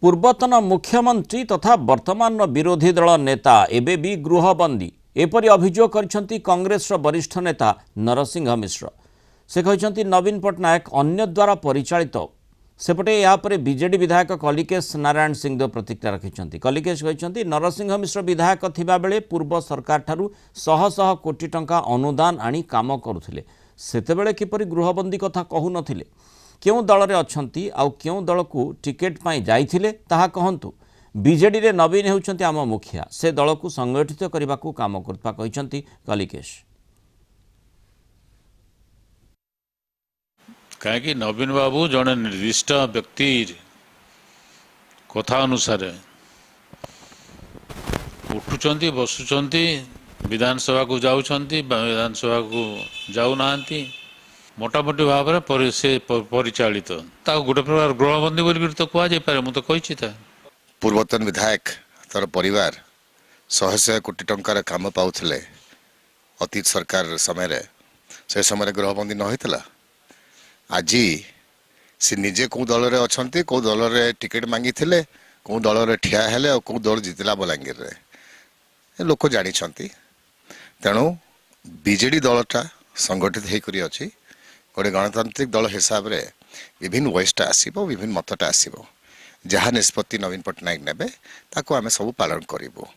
पूर्वतन मुख्यमंत्री तथा वर्तमान विरोधी दल नेता एबे भी गृहबंदी एपरी अभियोग करछंती कांग्रेस वरिष्ठ नेता नरसिंह मिश्र। से कहते नवीन पट्टनायक अन्य द्वारा परिचालित सेपटे यापर बीजेडी विधायक कलिकेश नारायण सिंहदेव प्रतिक्रिया रखिंट। कलिकेश कहते नरसिंह मिश्र विधायक थिबा बेले पूर्व सरकार ठारू शह शह कोटी टंका अनुदान आनी काम करुथिले। सेतेबेले किपरि गृहबंदी कथा कहू नथिले। क्यों दल रे अछंती आउ क्यों दल को टिकेट पाई जाइथिले ताहा कहंतु। बीजेडी रे नवीन हेउछंती आम मुखिया, से दल को संगठित करने को काम करता कहते कलिकेश। कहीं नवीन बाबू जड़े निर्दिष्ट व्यक्ति कथा अनुसार उठुचंती बसुचंती विधानसभा को जाउचंती विधानसभा को जाऊना मोटामोटी भाव में से परिचालित गोटे प्रकार गृहबंदी बोल तो कहुए मुझे कही था। पूर्वतन विधायक तार परिवार शह शह कोटी टंकार काम पाउथिले अतीत सरकार समय से समय गृहबंदी न होता। आज सी निजे कौ दल रे अछंती, कौ दल रे टिकेट मांगी थिले, कौ दल रे ठिया हेले और कौ दल जितला बलांगीर रे लोक जानी। तेणु बीजेडी दलटा संगठित होकर अच्छी गोटे गणतांत्रिक दल हिसाब रे विभिन्न वॉइसटा आसीबो, विभिन्न मतटा आसीबो। जहाँ निष्पत्ति नवीन पट्टनायक नेबे ताको आमे सब पालन करिबो।